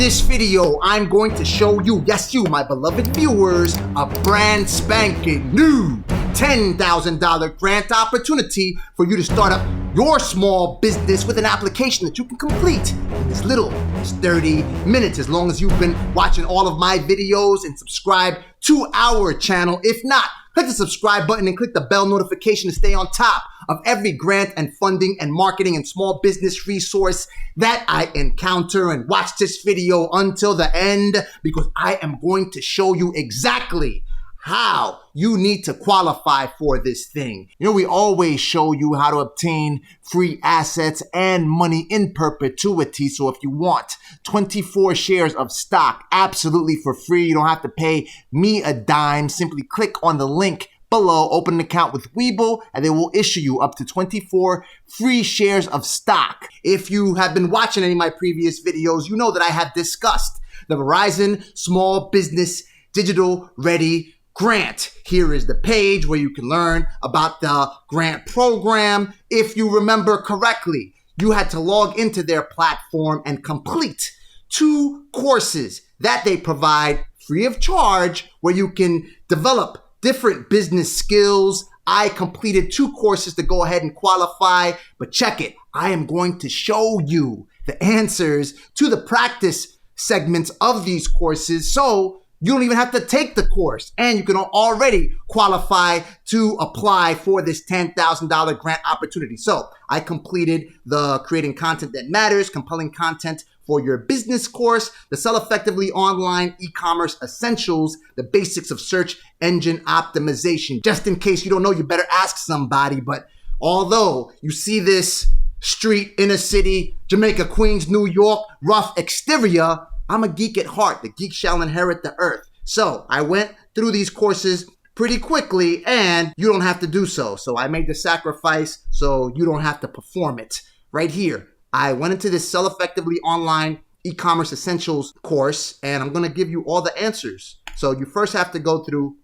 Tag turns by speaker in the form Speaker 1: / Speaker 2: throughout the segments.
Speaker 1: this video, I'm going to show you, yes you, my beloved viewers, a brand spanking new $10,000 grant opportunity for you to start up your small business with an application that you can complete in as little as 30 minutes, as long as you've been watching all of my videos and subscribe to our channel. If not, click the subscribe button and click the bell notification to stay on top of every grant and funding and marketing and small business resource that I encounter. And watch this video until the end, because I am going to show you exactly how you need to qualify for this thing. You know, we always show you how to obtain free assets and money in perpetuity. So if you want 24 shares of stock absolutely for free, you don't have to pay me a dime. Simply click on the link below, open an account with Webull, and they will issue you up to 24 free shares of stock. If you have been watching any of my previous videos, you know that I have discussed the Verizon Small Business Digital Ready Grant. Here is the page where you can learn about the grant program. If you remember correctly, you had to log into their platform and complete 2 courses that they provide free of charge, where you can develop different business skills. I completed 2 courses to go ahead and qualify, but check it. I am going to show you the answers to the practice segments of these courses, so you don't even have to take the course, and you can already qualify to apply for this $10,000 grant opportunity. So I completed the Creating Content That Matters, Compelling Content for Your Business course, the Sell Effectively Online E-Commerce Essentials, the Basics of Search Engine Optimization. Just in case you don't know, you better ask somebody. But although you see this street, inner city, Jamaica, Queens, New York, rough exterior, I'm a geek at heart. The geek shall inherit the earth. So I went through these courses pretty quickly, and you don't have to do so. So I made the sacrifice so you don't have to perform it. Right here, I went into this Sell Effectively Online E-Commerce Essentials course, and I'm going to give you all the answers. So you first have to go through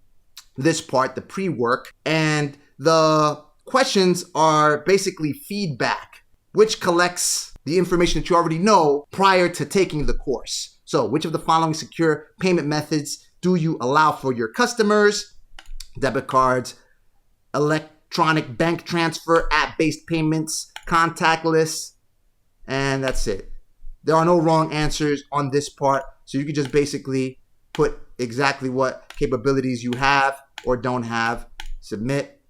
Speaker 1: this part, the pre-work, and the questions are basically feedback, which collects the information that you already know prior to taking the course. So which of the following secure payment methods do you allow for your customers? Debit cards, electronic bank transfer, app-based payments, contactless, and that's it. There are no wrong answers on this part, so you can just basically put exactly what capabilities you have or don't have, submit.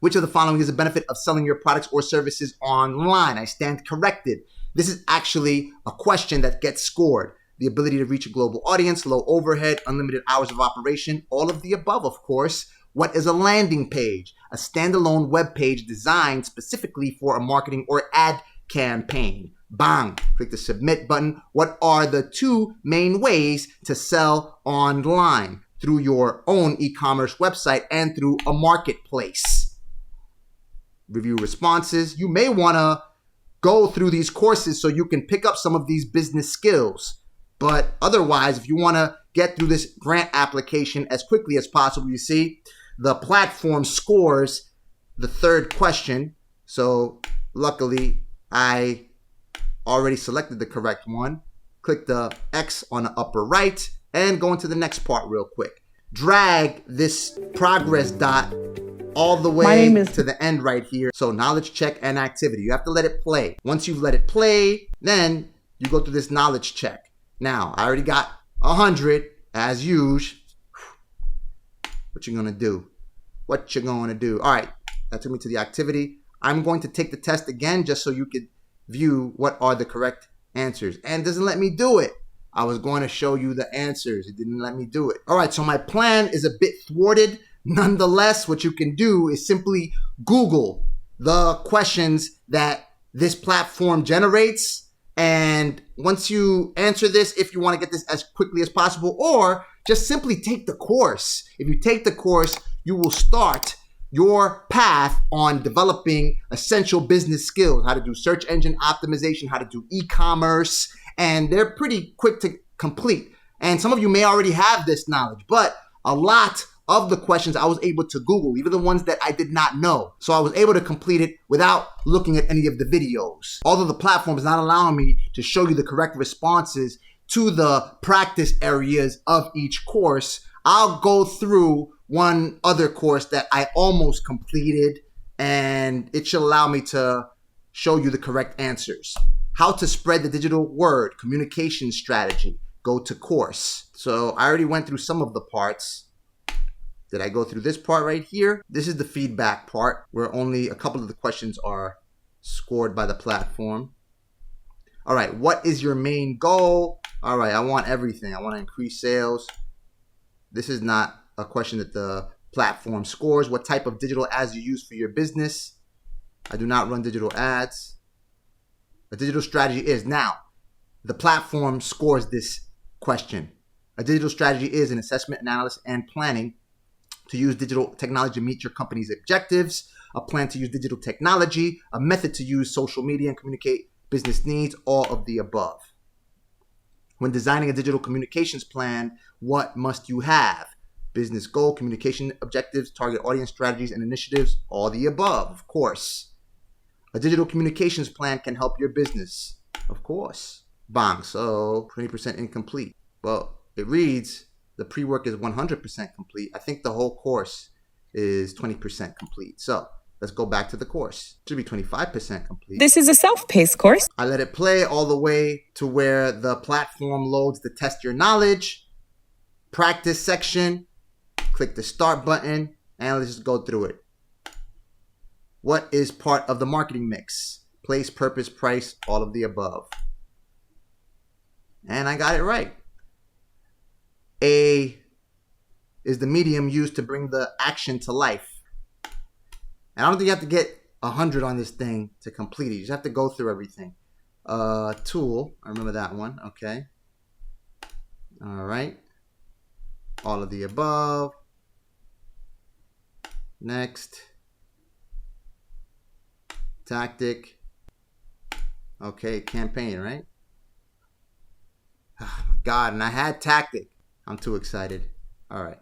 Speaker 1: Which of the following is a benefit of selling your products or services online? I stand corrected. This is actually a question that gets scored. The ability to reach a global audience, low overhead, unlimited hours of operation, all of the above, of course. What is a landing page? A standalone web page designed specifically for a marketing or ad campaign. Bang! Click the submit button. What are the 2 main ways to sell online? Through your own e-commerce website and through a marketplace. Review responses. You may want to go through these courses so you can pick up some of these business skills. But otherwise, if you want to get through this grant application as quickly as possible, you see the platform scores the 3rd question. So luckily, I already selected the correct one. Click the X on the upper right and go into the next part real quick. Drag this progress dot all the way to the end right here. So knowledge check and activity. You have to let it play. Once you've let it play, then you go through this knowledge check. Now, I already got 100 as usual. What you gonna do? What you gonna do? All right, that took me to the activity. I'm going to take the test again just so you could view what are the correct answers. And it doesn't let me do it. I was going to show you the answers. It didn't let me do it. All right, so my plan is a bit thwarted. Nonetheless, what you can do is simply Google the questions that this platform generates. And once you answer this, if you want to get this as quickly as possible, or just simply take the course. If you take the course, you will start your path on developing essential business skills, how to do search engine optimization, how to do e-commerce, and they're pretty quick to complete. And some of you may already have this knowledge, but a lot of the questions I was able to Google, even the ones that I did not know. So I was able to complete it without looking at any of the videos. Although the platform is not allowing me to show you the correct responses to the practice areas of each course, I'll go through one other course that I almost completed, and it should allow me to show you the correct answers. How to spread the digital word, communication strategy. Go to course. So I already went through some of the parts. Did I go through this part right here? This is the feedback part where only a couple of the questions are scored by the platform. All right, what is your main goal? All right, I want everything. I want to increase sales. This is not a question that the platform scores. What type of digital ads you use for your business? I do not run digital ads. A digital strategy is. Now, the platform scores this question. A digital strategy is an assessment, analysis, and planning to use digital technology to meet your company's objectives, a plan to use digital technology, a method to use social media and communicate business needs, all of the above. When designing a digital communications plan, what must you have? Business goal, communication objectives, target audience strategies and initiatives, all the above, of course. A digital communications plan can help your business, of course. Bang, so 20% incomplete. Well, it reads the pre-work is 100% complete. I think the whole course is 20% complete. So let's go back to the course. It should be 25% complete.
Speaker 2: This is a self-paced course.
Speaker 1: I let it play all the way to where the platform loads the test your knowledge practice section. Click the start button and let's just go through it. What is part of the marketing mix? Place, purpose, price, all of the above. And I got it right. A is the medium used to bring the action to life. And I don't think you have to get 100 on this thing to complete it. You just have to go through everything. Tool, I remember that one. Okay. All right. All of the above. Next. Tactic. Okay, campaign, right? Oh my God, and I had tactic. I'm too excited. All right.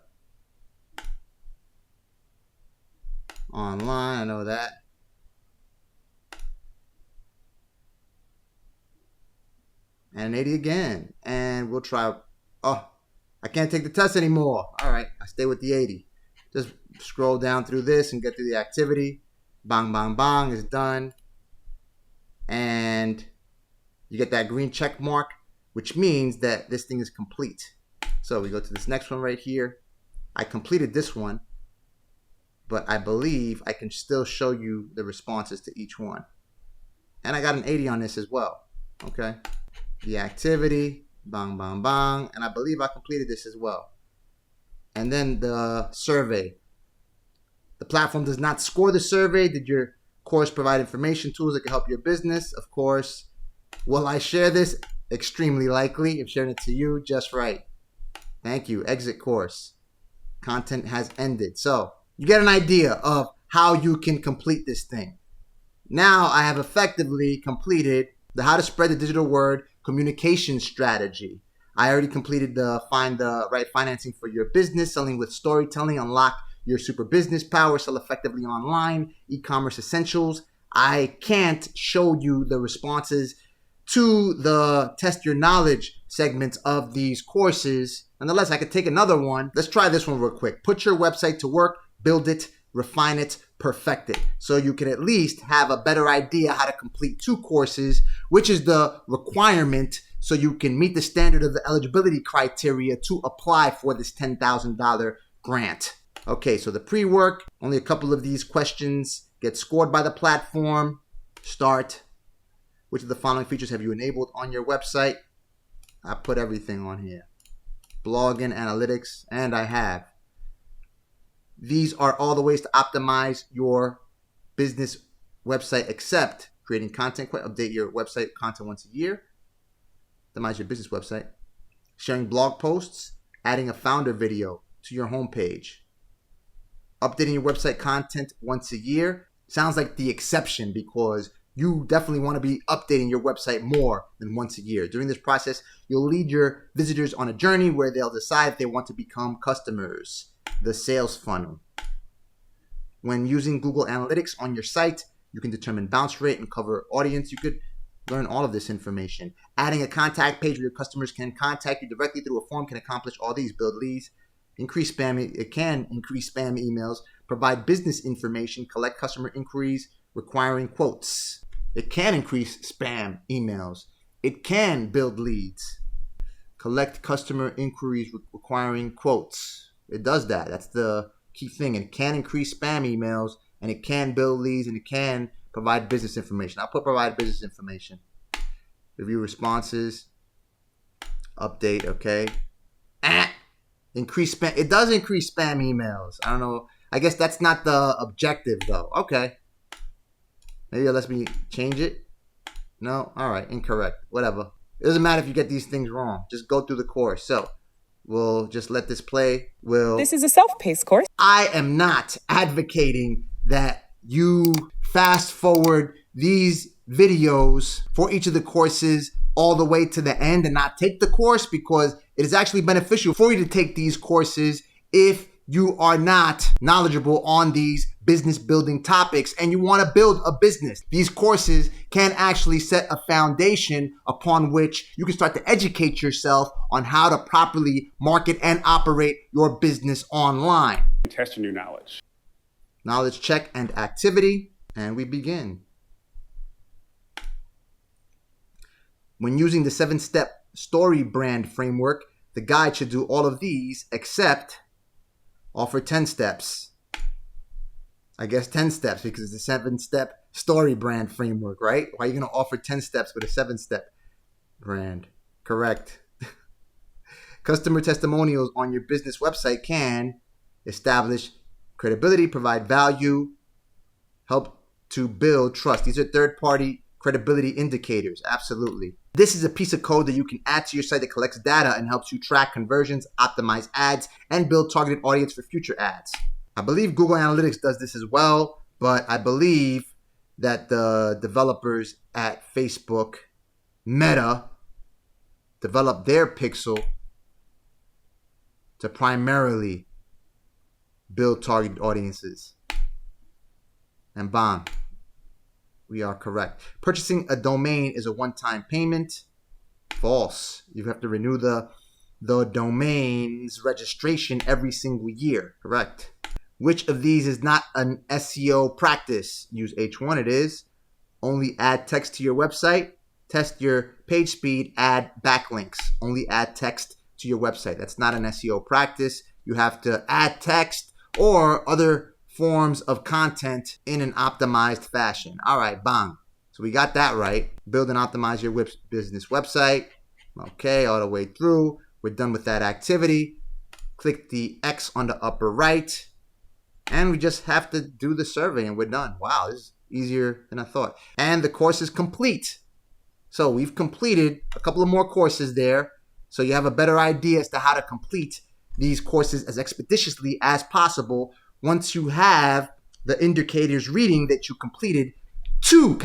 Speaker 1: Online, I know that. And an 80 again. And we'll try. Oh, I can't take the test anymore. All right, I stay with the 80. Just scroll down through this and get through the activity. Bang, bang, bang is done. And you get that green check mark, which means that this thing is complete. So we go to this next one right here. I completed this one, but I believe I can still show you the responses to each one. And I got an 80 on this as well. Okay. The activity, bang, bang, bang. And I believe I completed this as well. And then the survey. The platform does not score the survey. Did your course provide information, tools that can help your business? Of course. Will I share this? Extremely likely. If sharing it to you, just right. Thank you. Exit course. Content has ended. So you get an idea of how you can complete this thing. Now I have effectively completed the how to spread the digital word communication strategy. I already completed the find the right financing for your business, selling with storytelling, unlock your super business power, sell effectively online, e-commerce essentials. I can't show you the responses to the test your knowledge segments of these courses. Nonetheless, I could take another one. Let's try this one real quick. Put your website to work, build it, refine it, perfect it. So you can at least have a better idea how to complete 2 courses, which is the requirement so you can meet the standard of the eligibility criteria to apply for this $10,000 grant. Okay, so the pre-work, only a couple of these questions get scored by the platform. Start. Which of the following features have you enabled on your website? I put everything on here. Blogging, analytics, and I have. These are all the ways to optimize your business website, except creating content, update your website content once a year, optimize your business website, sharing blog posts, adding a founder video to your homepage, updating your website content once a year. Sounds like the exception because you definitely want to be updating your website more than once a year. During this process, you'll lead your visitors on a journey where they'll decide if they want to become customers. The sales funnel. When using Google Analytics on your site, you can determine bounce rate and cover audience. You could learn all of this information. Adding a contact page where your customers can contact you directly through a form can accomplish all these. Build leads, increase spam. It can increase spam emails, provide business information, collect customer inquiries requiring quotes. It can increase spam emails. It can build leads, collect customer inquiries requiring quotes. It does that. That's the key thing. It can increase spam emails, and it can build leads, and it can provide business information. I'll put provide business information. Review responses. Update, okay. Increase spam. It does increase spam emails. I don't know. I guess that's not the objective, though. Okay. Maybe it lets me change it. No? All right. Incorrect. Whatever. It doesn't matter if you get these things wrong. Just go through the course. So we'll just let this play.
Speaker 2: This is a self-paced course.
Speaker 1: I am not advocating that you fast forward these videos for each of the courses all the way to the end and not take the course, because it is actually beneficial for you to take these courses if you are not knowledgeable on these business building topics and you want to build a business. These courses can actually set a foundation upon which you can start to educate yourself on how to properly market and operate your business online.
Speaker 3: Test your new knowledge.
Speaker 1: Knowledge check and activity, and we begin. When using the 7-step story brand framework, the guide should do all of these except offer 10 steps. I guess 10 steps because it's a 7-step story brand framework, right? Why are you going to offer 10 steps with a 7-step brand? Correct. Customer testimonials on your business website can establish credibility, provide value, help to build trust. These are third-party credibility indicators. Absolutely. This is a piece of code that you can add to your site that collects data and helps you track conversions, optimize ads, and build targeted audience for future ads. I believe Google Analytics does this as well, but I believe that the developers at Facebook, Meta, developed their pixel to primarily build targeted audiences. And bam, we are correct. Purchasing a domain is a one-time payment. False. You have to renew the domain's registration every single year. Correct. Which of these is not an SEO practice? Use H1, it is. Only add text to your website. Test your page speed. Add backlinks. Only add text to your website. That's not an SEO practice. You have to add text or other forms of content in an optimized fashion. All right, bang. So we got that right. Build and optimize your business website. Okay, all the way through. We're done with that activity. Click the X on the upper right. And we just have to do the survey and we're done. Wow, this is easier than I thought. And the course is complete. So we've completed a couple of more courses there. So you have a better idea as to how to complete these courses as expeditiously as possible. Once you have the indicators reading that you completed two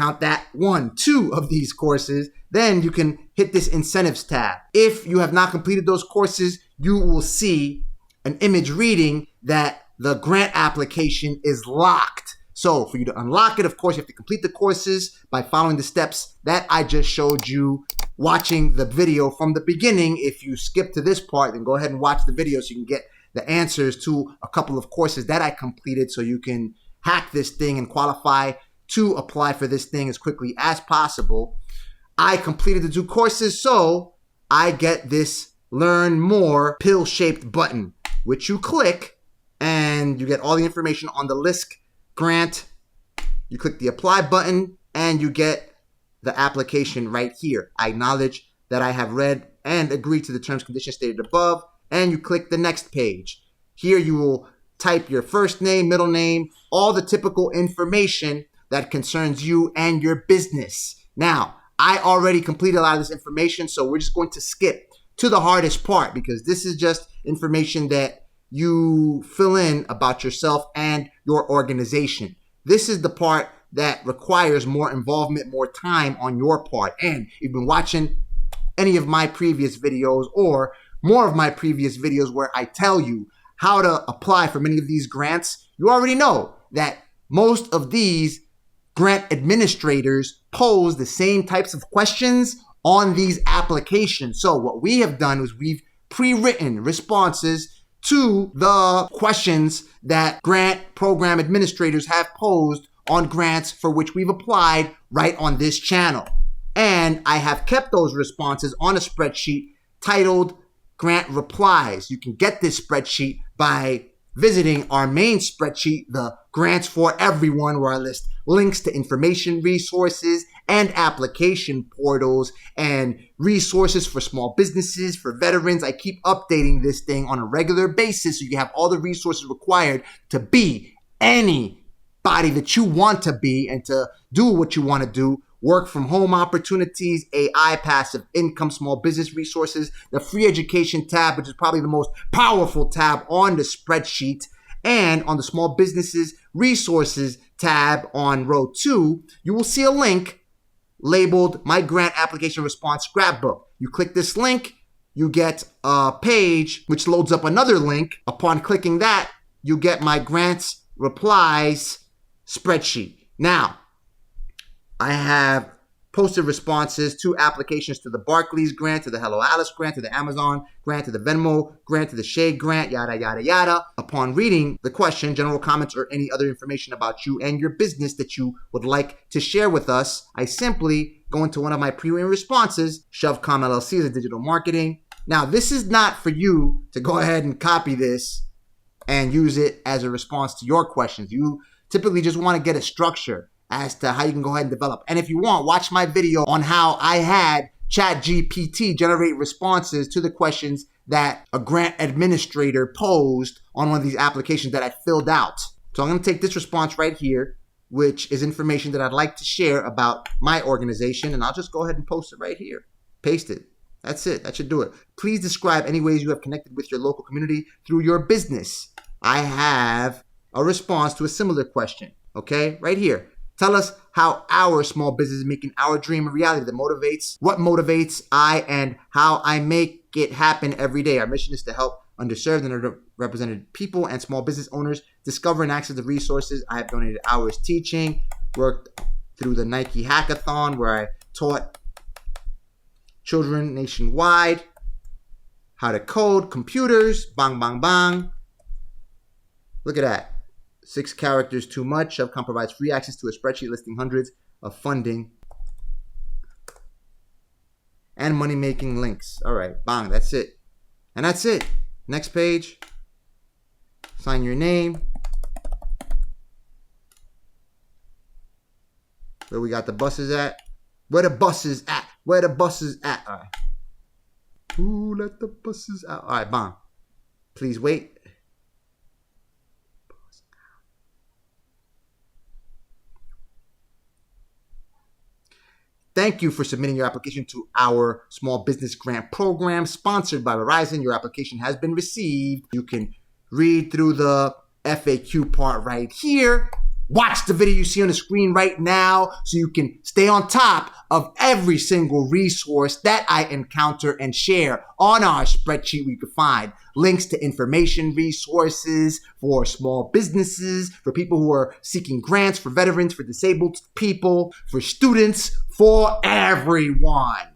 Speaker 1: of these courses, then you can hit this incentives tab. If you have not completed those courses, you will see an image reading that the grant application is locked. So for you to unlock it, of course, you have to complete the courses by following the steps that I just showed you watching the video from the beginning. If you skip to this part, then go ahead and watch the video so you can get the answers to a couple of courses that I completed so you can hack this thing and qualify to apply for this thing as quickly as possible. I completed the 2 courses, so I get this Learn More pill-shaped button, which you click and you get all the information on the LISC grant. You click the apply button and you get the application right here. I acknowledge that I have read and agreed to the terms and conditions stated above, and you click the next page. Here you will type your first name, middle name, all the typical information that concerns you and your business. Now, I already completed a lot of this information, so we're just going to skip to the hardest part because this is just information that you fill in about yourself and your organization. This is the part that requires more involvement, more time on your part. And if you've been watching any of my previous videos or more of my previous videos where I tell you how to apply for many of these grants, you already know that most of these grant administrators pose the same types of questions on these applications. So what we have done is we've pre-written responses to the questions that grant program administrators have posed on grants for which we've applied right on this channel. And I have kept those responses on a spreadsheet titled Grant Replies. You can get this spreadsheet by visiting our main spreadsheet, the Grants for Everyone, where I list links to information resources and application portals and resources for small businesses, for veterans. I keep updating this thing on a regular basis so you have all the resources required to be anybody that you want to be and to do what you want to do. Work from home opportunities, AI, passive income, small business resources, the free education tab, which is probably the most powerful tab on the spreadsheet, and on the small businesses resources tab on row 2, you will see a link labeled My Grant Application Response Scrapbook. You click this link, you get a page which loads up another link. Upon clicking that, you get my grants replies spreadsheet. Now, I have posted responses to applications to the Barclays grant, to the Hello Alice grant, to the Amazon grant, to the Venmo grant, to the Shade grant, yada, yada, yada. Upon reading the question, general comments, or any other information about you and your business that you would like to share with us, I simply go into one of my pre-written responses, ShovCom LLC is a digital marketing. Now, this is not for you to go ahead and copy this and use it as a response to your questions. You typically just want to get a structure as to how you can go ahead and develop. And if you want, watch my video on how I had ChatGPT generate responses to the questions that a grant administrator posed on one of these applications that I filled out. So I'm going to take this response right here, which is information that I'd like to share about my organization, and I'll just go ahead and post it right here. Paste it. That's it. That should do it. Please describe any ways you have connected with your local community through your business. I have a response to a similar question, okay? Right here. Tell us how our small business is making our dream a reality that motivates, what motivates I and how I make it happen every day. Our mission is to help underserved and underrepresented people and small business owners discover and access the resources. I have donated hours teaching, worked through the Nike Hackathon where I taught children nationwide how to code computers. Bang, bang, bang. Look at that. 6 characters too much. ShovCom provides free access to a spreadsheet listing hundreds of funding and money-making links. All right, bang, that's it. And that's it. Next page. Sign your name. Where we got the buses at? Where the buses at? Where the buses at? All right. Ooh, let the buses out. All right, bang. Please wait. Thank you for submitting your application to our small business grant program sponsored by Verizon. Your application has been received. You can read through the FAQ part right here. Watch the video you see on the screen right now so you can stay on top of every single resource that I encounter and share on our spreadsheet. Where you can find links to information resources for small businesses, for people who are seeking grants, for veterans, for disabled people, for students, for everyone.